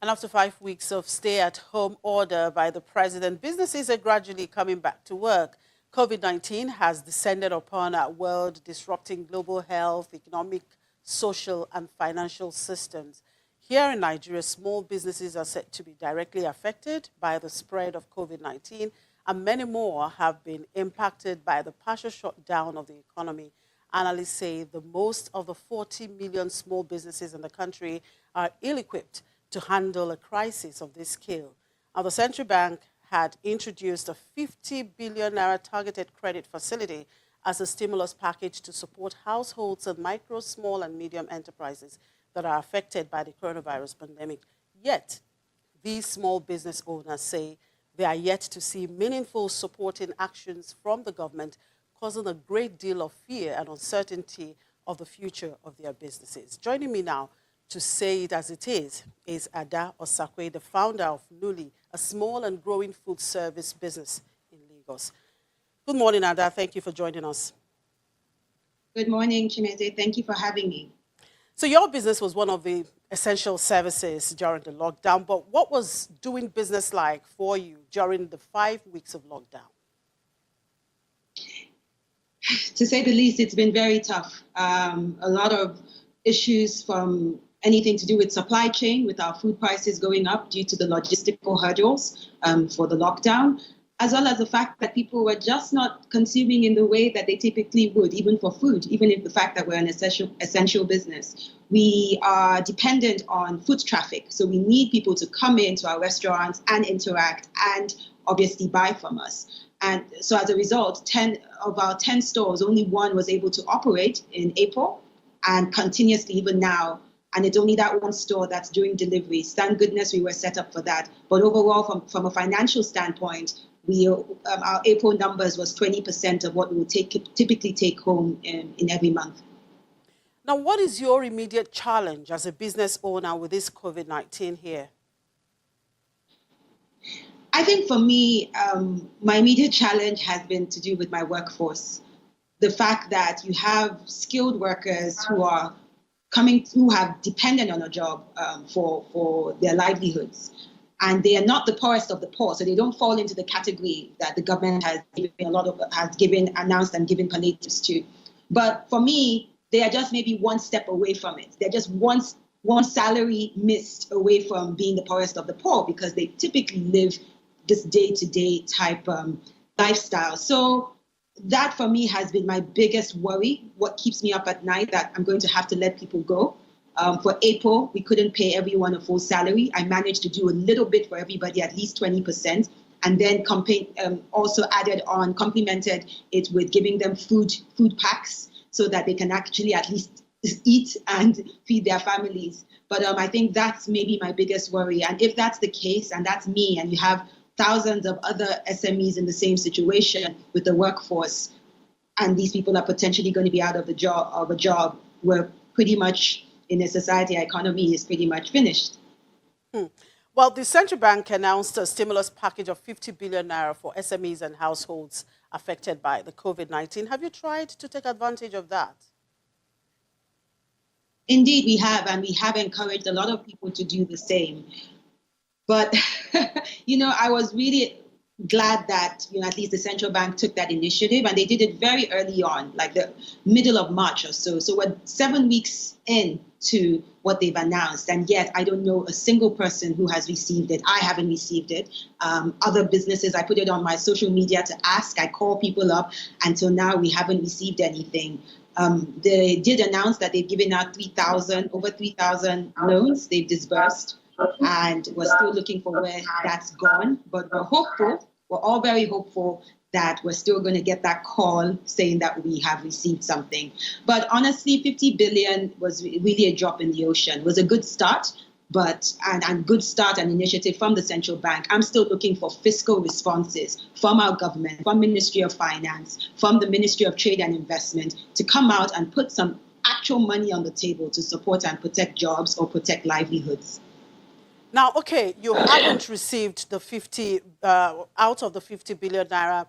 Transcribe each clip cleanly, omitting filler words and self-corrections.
And after 5 weeks of stay-at-home order by the president, businesses are gradually coming back to work. COVID-19 has descended upon our world, disrupting global health, economic, social, and financial systems. Here in Nigeria, small businesses are said to be directly affected by the spread of COVID-19, and many more have been impacted by the partial shutdown of the economy. Analysts say the most of the 40 million small businesses in the country are ill-equipped to handle a crisis of this scale. Now, the central bank had introduced a 50 billion naira targeted credit facility as a stimulus package to support households and micro, small, and medium enterprises that are affected by the coronavirus pandemic. Yet, these small business owners say they are yet to see meaningful supporting actions from the government, causing a great deal of fear and uncertainty of the future of their businesses. Joining me now to say it as it is Ada Osakwe, the founder of Nuli, a small and growing food service business in Lagos. Good morning, Ada. Thank you for joining us. Good morning, Chimeze. Thank you for having me. So your business was one of the essential services during the lockdown, but what was doing business like for you during the 5 weeks of lockdown? To say the least, it's been very tough. A lot of issues from anything to do with supply chain, with our food prices going up due to the logistical hurdles for the lockdown, as well as the fact that people were just not consuming in the way that they typically would, even for food, even if the fact that we're an essential business. We are dependent on foot traffic, so we need people to come into our restaurants and interact and obviously buy from us. And so as a result, 10 of our 10 stores, only one was able to operate in April, and continuously even now. And it's only that one store that's doing deliveries. Thank goodness we were set up for that. But overall, from a financial standpoint, our April numbers was 20% of what we would typically take home in every month. Now, what is your immediate challenge as a business owner with this COVID-19 here? I think for me, my immediate challenge has been to do with my workforce. The fact that you have skilled workers who have dependent on a job for their livelihoods. And they are not the poorest of the poor, so they don't fall into the category that the government has announced and given palliatives to. But for me, they are just maybe one step away from it. They're just one salary missed away from being the poorest of the poor, because they typically live this day-to-day type lifestyle. So that for me has been my biggest worry, what keeps me up at night, that I'm going to have to let people go. For April, we couldn't pay everyone a full salary. I managed to do a little bit for everybody, at least 20%, and then also complemented it with giving them food packs so that they can actually at least eat and feed their families. But I think that's maybe my biggest worry. And if that's the case, and that's me, and you have thousands of other SMEs in the same situation with the workforce, and these people are potentially going to be out of a job, we're pretty much in a society, our economy is pretty much finished. Well, the central bank announced a stimulus package of 50 billion naira for SMEs and households affected by the COVID-19. Have you tried to take advantage of that? Indeed, we have, and we have encouraged a lot of people to do the same. But, I was really glad that, at least the central bank took that initiative, and they did it very early on, like the middle of March or so. So we're 7 weeks into what they've announced, and yet I don't know a single person who has received it. I haven't received it. Other businesses, I put it on my social media to ask. I call people up. Until now, we haven't received anything. They did announce that they've given out over 3,000 loans they've disbursed. And we're still looking for where that's gone. But we're hopeful, we're all very hopeful that we're still going to get that call saying that we have received something. But honestly, 50 billion was really a drop in the ocean. It was a good start, and good start and initiative from the central bank. I'm still looking for fiscal responses from our government, from Ministry of Finance, from the Ministry of Trade and Investment, to come out and put some actual money on the table to support and protect jobs or protect livelihoods. Now, okay, you haven't received the 50 out of the 50 billion naira,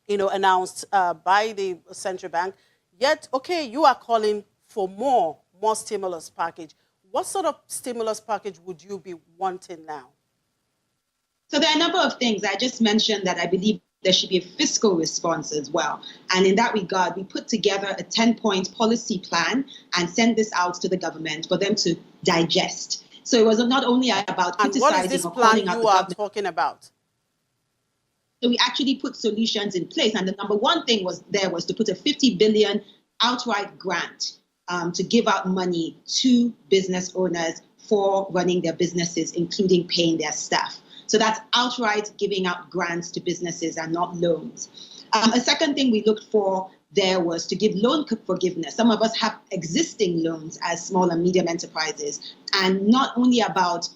announced by the central bank. Yet, okay, you are calling for more stimulus package. What sort of stimulus package would you be wanting now? So there are a number of things. I just mentioned that I believe there should be a fiscal response as well. And in that regard, we put together a 10-point policy plan and sent this out to the government for them to digest. So it was not only about And what is criticizing this or plan calling out you the are government. talking about? So we actually put solutions in place. And the number one thing was to put a 50 billion outright grant to give out money to business owners for running their businesses, including paying their staff. So that's outright giving out grants to businesses and not loans. A second thing we looked for there was to give loan forgiveness. Some of us have existing loans as small and medium enterprises, and not only about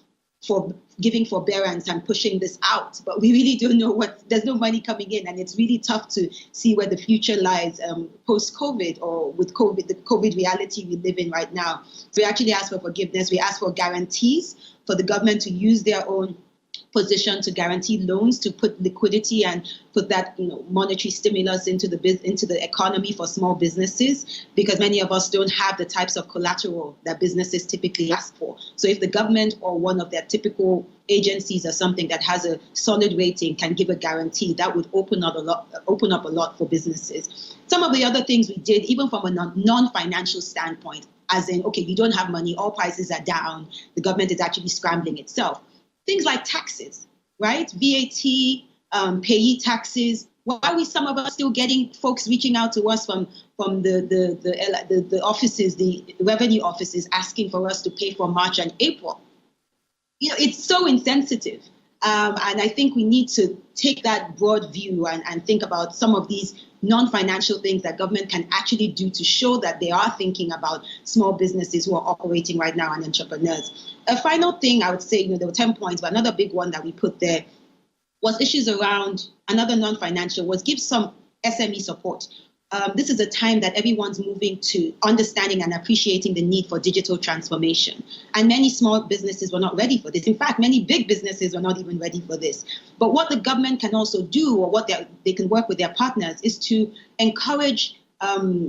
for giving forbearance and pushing this out, but we really don't know there's no money coming in, and it's really tough to see where the future lies post-COVID or with COVID, the COVID reality we live in right now. So we actually asked for forgiveness. We asked for guarantees for the government to use their own position to guarantee loans, to put liquidity and put that monetary stimulus into the economy for small businesses, because many of us don't have the types of collateral that businesses typically ask for. So if the government or one of their typical agencies or something that has a solid rating can give a guarantee, that would open up a lot for businesses. Some of the other things we did, even from a non-financial standpoint, as in, okay, you don't have money, all prices are down, the government is actually scrambling itself. Things like taxes, right? VAT, payee taxes. Why are some of us still getting folks reaching out to us from the offices, the revenue offices, asking for us to pay for March and April? It's so insensitive. And I think we need to take that broad view and think about some of these non-financial things that government can actually do to show that they are thinking about small businesses who are operating right now and entrepreneurs. A final thing I would say, there were 10 points, but another big one that we put there was issues around another non-financial was give some SME support. This is a time that everyone's moving to understanding and appreciating the need for digital transformation. And many small businesses were not ready for this. In fact, many big businesses were not even ready for this. But what the government can also do, or what they can work with their partners, is to encourage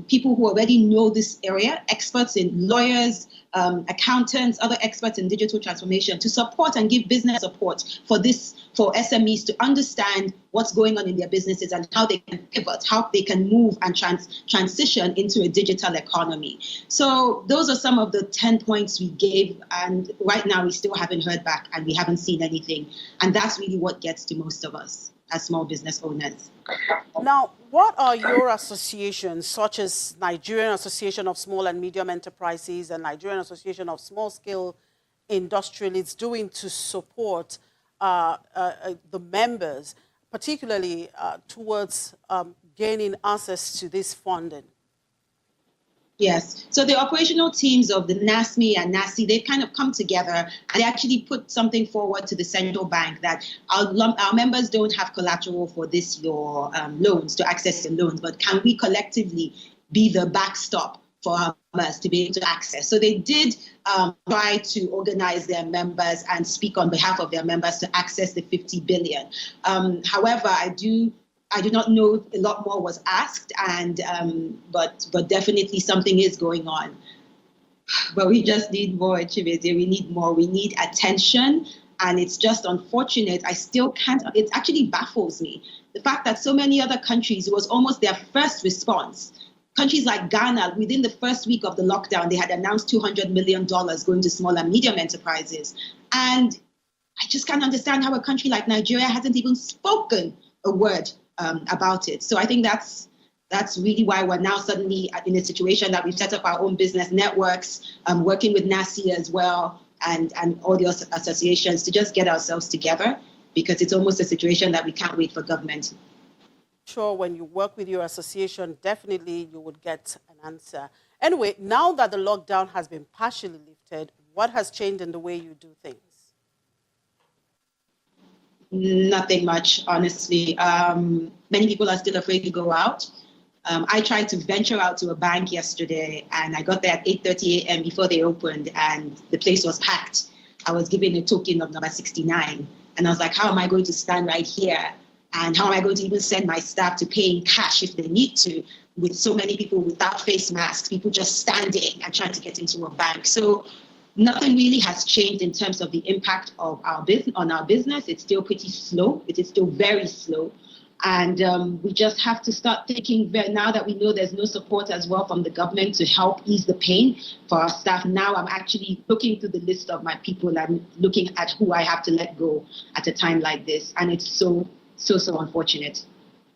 people who already know this area, experts in lawyers, accountants, other experts in digital transformation, to support and give business support for SMEs to understand what's going on in their businesses and how they can pivot, how they can move and transition into a digital economy. So those are some of the 10 points we gave, and right now we still haven't heard back and we haven't seen anything. And that's really what gets to most of us as small business owners. Now, what are your associations, such as Nigerian Association of Small and Medium Enterprises and Nigerian Association of Small-Scale Industrialists, doing to support the members, particularly towards gaining access to this funding? Yes. So the operational teams of the NASME and NASI, they've kind of come together and they actually put something forward to the central bank that our members don't have collateral for your loans, to access the loans, but can we collectively be the backstop for our members to be able to access? So they did try to organize their members and speak on behalf of their members to access the 50 billion. However, I do not know, a lot more was asked, and but definitely something is going on. But we just need more, Chibeze. We need more. We need attention, and it's just unfortunate. I still can't. It actually baffles me, the fact that so many other countries, it was almost their first response. Countries like Ghana, within the first week of the lockdown, they had announced $200 million going to small and medium enterprises, and I just can't understand how a country like Nigeria hasn't even spoken a word about it. So I think that's really why we're now suddenly in a situation that we've set up our own business networks, working with NASI as well, and all the associations to just get ourselves together, because it's almost a situation that we can't wait for government. Sure, when you work with your association, definitely you would get an answer. Anyway, now that the lockdown has been partially lifted, what has changed in the way you do things? Nothing much, honestly. Many people are still afraid to go out. I tried to venture out to a bank yesterday, and I got there at 8:30 a.m. before they opened, and the place was packed. I was given a token of number 69, and I was like, how am I going to stand right here? And how am I going to even send my staff to pay in cash if they need to, with so many people without face masks, people just standing and trying to get into a bank? So nothing really has changed in terms of the impact of our business on our business. It's still pretty slow. It is still very slow. And we just have to start thinking, now that we know there's no support as well from the government to help ease the pain for our staff. Now I'm actually looking through the list of my people. I'm looking at who I have to let go at a time like this. And it's so unfortunate.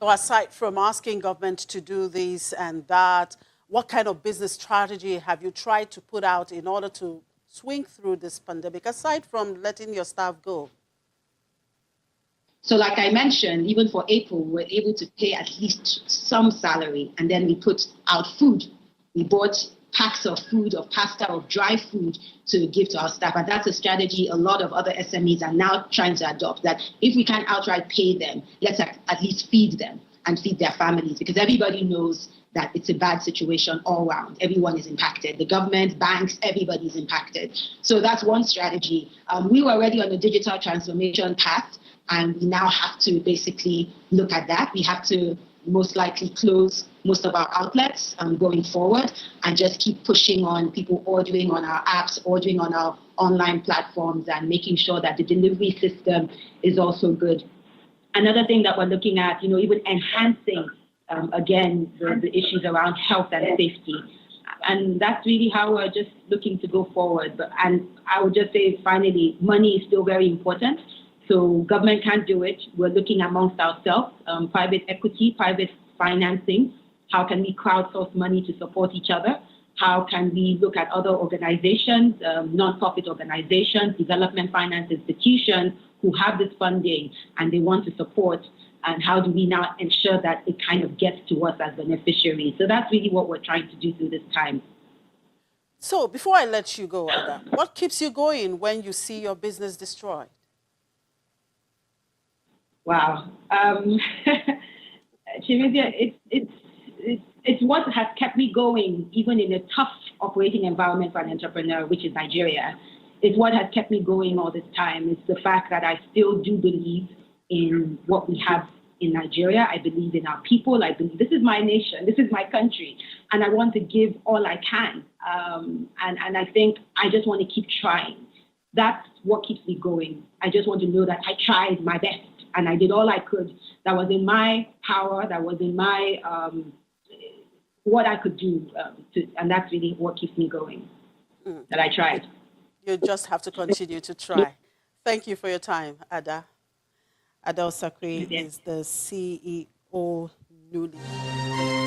So aside from asking government to do this and that, what kind of business strategy have you tried to put out in order to swing through this pandemic, aside from letting your staff go? So like I mentioned, even for April, we were able to pay at least some salary, and then we put out food. We bought packs of food, of pasta, of dry food to give to our staff. And that's a strategy a lot of other SMEs are now trying to adopt, that if we can't outright pay them, let's at least feed them and feed their families, because everybody knows that it's a bad situation all around. Everyone is impacted. The government, banks, everybody's impacted. So that's one strategy. We were already on a digital transformation path, and we now have to basically look at that. We have to most likely close most of our outlets going forward, and just keep pushing on people ordering on our apps, ordering on our online platforms, and making sure that the delivery system is also good. Another thing that we're looking at, even enhancing, again, the issues around health and safety. And that's really how we're just looking to go forward. And I would just say, finally, money is still very important. So government can't do it. We're looking amongst ourselves, private equity, private financing. How can we crowdsource money to support each other? How can we look at other organizations, non-profit organizations, development finance institutions who have this funding and they want to support? And how do we now ensure that it kind of gets to us as beneficiaries? So that's really what we're trying to do through this time. So before I let you go, Ada, what keeps you going when you see your business destroyed? Wow. Chimizia, it's what has kept me going, even in a tough operating environment for an entrepreneur, which is Nigeria. It's what has kept me going all this time. It's the fact that I still do believe in what we have in Nigeria. I believe in our people. I believe this is my nation. This is my country. And I want to give all I can. And I think I just want to keep trying. That's what keeps me going. I just want to know that I tried my best and I did all I could that was in my power, that was in my, what I could do. And that's really what keeps me going, that I tried. You just have to continue to try. Thank you for your time, Ada. Ada Osakwe is the CEO, Newly.